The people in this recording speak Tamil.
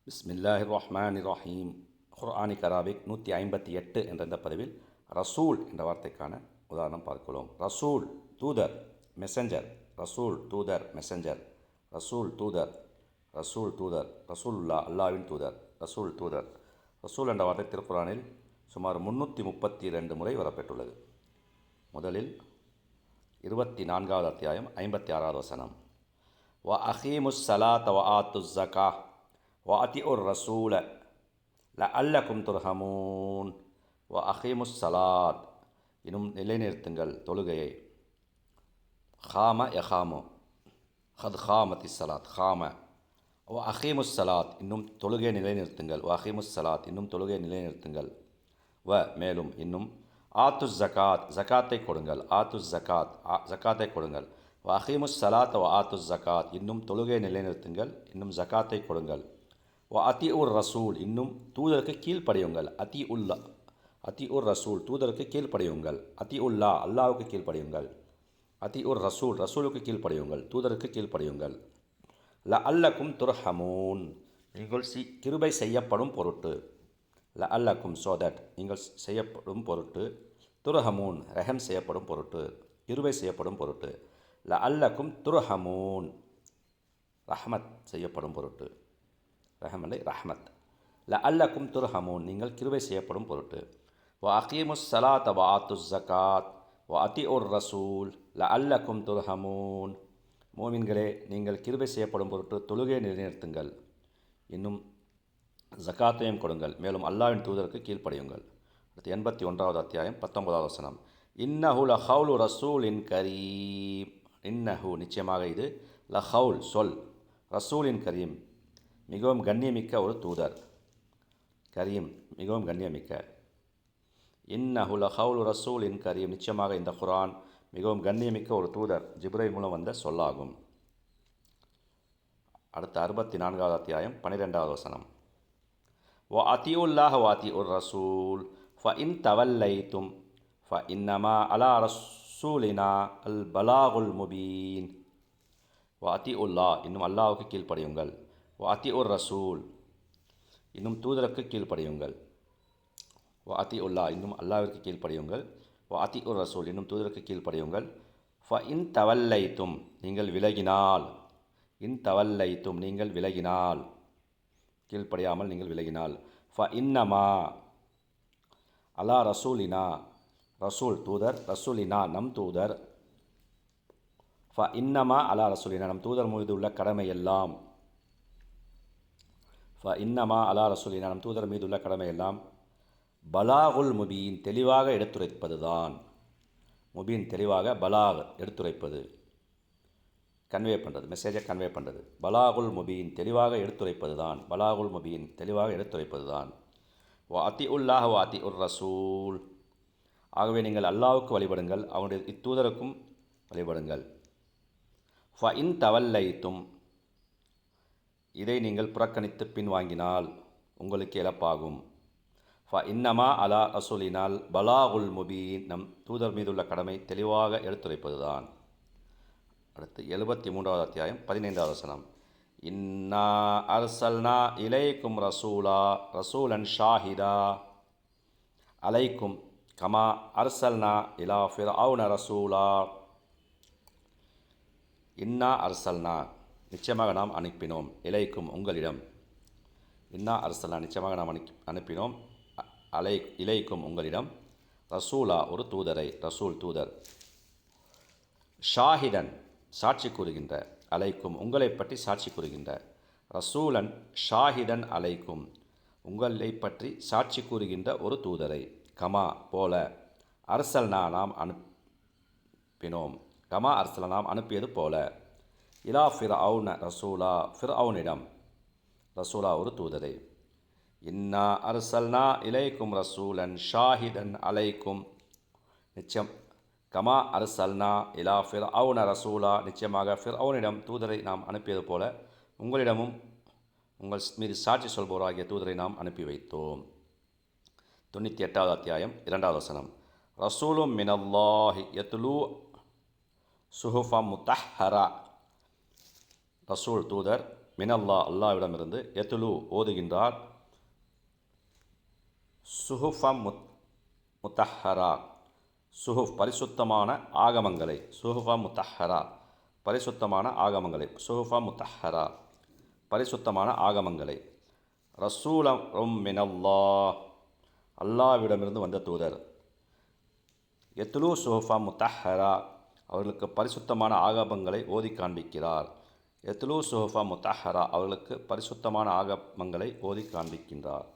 பிஸ்மில்லாஹிர் ரஹ்மானிர் ரஹீம். குர்ஆனிக் அரபிக் 158 என்ற இந்த பதிவில் ரசூல் என்ற வார்த்தைக்கான உதாரணம் பார்க்கிறோம். ரசூல் தூதர், மெசஞ்சர். ரசூல் தூதர், மெசஞ்சர். ரசூல் தூதர், ரசூல் தூதர், ரசூலுல்லா அல்லாவின் தூதர், ரசூல் தூதர். ரசூல் என்ற வார்த்தை திருக்குர்ஆனில் சுமார் 332 முறை வரப்பெற்றுள்ளது. முதலில் 24வது அத்தியாயம் 56வது வசனம். வ அகீமுஸ் ஸலாத்த வ ஆத்துஸ் ஸகா வ அத்திஉர் ரசூல லஅல்லக்கும் துர்ஹமூன். வ அகீமுஸ் ஸலாத், இன்னும் நிலைநிறுத்துங்கள் தொழுகையை. ஹாம யஹாமு, ஹத் ஹாமத்தி ஸலாத், ஹாம. வ அகீமுஸ் ஸலாத், இன்னும் தொழுகையை நிலைநிறுத்துங்கள். வ அகீமுஸ் ஸலாத், இன்னும் தொழுகையை நிலைநிறுத்துங்கள். வ மேலும் இன்னும் ஆத்துஸ் ஜகாத், ஜகாத்தை கொடுங்கள். ஆத்துஸ் ஜகாத், ஜகாத்தை கொடுங்கள். வ அகீமுஸ் ஸலாத் வ ஆத்துஸ் ஜகாத், இன்னும் தொழுகையை நிலைநிறுத்துங்கள், இன்னும் ஜகாத்தை கொடுங்கள். வ அத்திஉர் ரசூல், இன்னும் தூதருக்கு கீழ்ப்படியுங்கள். அத்திஉர் ரசூல், தூதருக்கு கீழ்ப்படியுங்கள். அத்திஉல்லா, அல்லாவுக்கு கீழ்ப்படியுங்கள். அத்திஉர் ரசூல், ரசூலுக்கு கீழ்ப்படியுங்கள், தூதருக்கு கீழ்ப்படியுங்கள். லஅல்லக்கும் துர்ஹமூன், நீங்கள் கிருபை செய்யப்படும் பொருட்டு. லஅல்லக்கும், ஸோ தட், நீங்கள் செய்யப்படும் பொருட்டு. துர்ஹமூன், ரஹம் செய்யப்படும் பொருட்டு, கிருபை செய்யப்படும் பொருட்டு. லஅல்லக்கும் துர்ஹமூன், ரஹ்மத் செய்யப்படும் பொருட்டு. ரஹமல்லை, ரஹ்மத். லஅல்லக்கும் துர்ஹமூன், நீங்கள் கிருபை செய்யப்படும் பொருட்டு. வ அகீமுஸ் ஸலாத்த வ ஆத்துஸ் ஸகாத் வ அத்திஉர் ரசூல் லஅல்லக்கும் துர்ஹமூன். மோமின்களே, நீங்கள் கிருபை செய்யப்படும் பொருட்டு தொழுகையை நிலைநிறுத்துங்கள், இன்னும் ஜகாத்தையும் கொடுங்கள், மேலும் அல்லாஹ்வின் தூதருக்கு கீழ்ப்படியுங்கள். அடுத்து 81வது அத்தியாயம் 19வது வசனம். இன்னஹு லஹவுலு ரசூலின் கரீம். இன்னஹு, நிச்சயமாக இது, லஹவுல், சொல், ரசூலின் கரீம், மிகவும் கண்ணியமிக்க ஒரு தூதர். கரீம், மிகவும் கண்ணியமிக்க. இன்னஹு லஹவுலு ரசூலின் கரீம், நிச்சயமாக இந்த குர்ஆன் மிகவும் கண்ணியமிக்க ஒரு தூதர், ஜிப்ரைல் மூலம் வந்த சொல்லாகும். அடுத்த 64வது அத்தியாயம் 12வது வசனம். வ அத்திஉல்லாஹ வ அத்திஉர் ரசூல் ஃப இன் தவல்லைத்தும் ஃப இன்னமா அலா ரசூலினா அல் பலாகுல் முபீன். வ அத்திஉல்லா, இன்னும் அல்லாஹ்வுக்கு கீழ்ப்படியுங்கள். வ அத்திஉர் ரசூல், இன்னும் தூதருக்கு கீழ்ப்படியுங்கள். வ அத்திஉல்லா, இன்னும் அல்லாஹ்விற்கு கீழ்ப்படியுங்கள். வ அத்திஉர் ரசூல், இன்னும் தூதருக்கு கீழ்ப்படியுங்கள். ஃப இன் தவல்லைத்தும், நீங்கள் விலகினால். இன் தவல்லைத்தும், நீங்கள் விலகினால், கீழ்ப்படியாமல் நீங்கள் விலகினால். ஃப இன்னமா அலா ரசூலினா, ரசூல் தூதர், ரசூலினா நம் தூதர். ஃப இன்னமா அலா ரசூலினா, நம் தூதர் மீது உள்ள கடமையெல்லாம். ஃப இன்னமா அலா ரசூலினா, நம் தூதர் மீது உள்ள கடமையெல்லாம். பலாகுல் முபீன், தெளிவாக எடுத்துரைப்பது தான். முபீன், தெளிவாக. பலாக், எடுத்துரைப்பது, கன்வே பண்ணுறது, மெசேஜை கன்வே பண்ணுறது. பலாகுல் முபீன், தெளிவாக எடுத்துரைப்பது தான். பலாகுல் முபீன், தெளிவாக எடுத்துரைப்பது தான். வ அத்திஉல்லாஹ வ அத்திஉர் ரசூல், ஆகவே நீங்கள் அல்லாஹ்வுக்கு வழிபடுங்கள், அவனுடைய இத்தூதருக்கும் வழிபடுங்கள். ஃப இன் தவல்லைத்தும், இதை நீங்கள் புறக்கணித்து பின்வாங்கினால் உங்களுக்கு இழப்பாகும். ஃப இன்னமா அலா ரசூலினால் பலாகுல் முபீன், நம் தூதர் மீதுள்ள கடமை தெளிவாக எடுத்துரைப்பது தான். அடுத்து 73வது அத்தியாயம் 15வது வசனம். இன்னா அர்சல்னா இலைக்கும் ரசூலா ரசூலன் ஷாஹிதா அலைக்கும் கமா அர்சல்னா இலா ஃபிர்அவுன ரசூலா. இன்னா அர்சல்னா, நிச்சயமாக நாம் அனுப்பினோம். இலைக்கும், உங்களிடம். இன்னா அர்சல்னா, நிச்சயமாக நாம் அனுப்பினோம். இலைக்கும், உங்களிடம். ரசூலா, ஒரு தூதரை. ரசூல், தூதர். ஷாஹிதன், சாட்சி கூறுகின்ற. அலைக்கும், உங்களை பற்றி சாட்சி கூறுகின்ற. ரசூலன் ஷாஹிதன் அலைக்கும், உங்களை பற்றி சாட்சி கூறுகின்ற ஒரு தூதரை. கமா, போல. அர்சல்னா, நாம் அனுப்பினோம். கமா அர்சல்னா, நாம் அனுப்பியது போல. இலா ஃபிர்அவுன ரசூலா, ஃபிர்அவுனிடம் ரசூலா, ஒரு தூதரை. இன்னா அர்சல்னா இலைக்கும் ரசூலன் ஷாஹிதன் அலைக்கும், நிச்சயம். கமா அர்சல்னா இலா ஃபிர்அவுன ரசூலா, நிச்சயமாக ஃபிர்அவுனிடம் தூதரை நாம் அனுப்பியது போல உங்களிடமும் உங்கள் மீது சாட்சி சொல்பவராகிய தூதரை நாம் அனுப்பி வைத்தோம். 98வது அத்தியாயம் 2வது வசனம். ரசூலும் மினல்லாஹி யத்லூ சுஹுஃபம் முத்தஹ்ஹரா. ரசூல், தூதர், மினல்லா அல்லாவிடமிருந்து யத்துலு ஓதுகின்றார் சுஹுஃபம் முத்தஹரா சுஹுஃப் பரிசுத்தமான ஆகமங்களை சுஹுஃபா முத்தஹரா பரிசுத்தமான ஆகமங்களை சுஹுஃபா முத்தஹரா பரிசுத்தமான ஆகமங்களை ரசூலம் மினல்லா அல்லாவிடமிருந்து வந்த தூதர் எத்துலு சுஹுஃபா முத்தஹரா அவர்களுக்கு பரிசுத்தமான ஆகமங்களை ஓதி காண்பிக்கிறார் எத்துலு சுஹுஃபா முத்தஹரா அவர்களுக்கு பரிசுத்தமான ஆகமங்களை ஓதி காண்பிக்கின்றார்.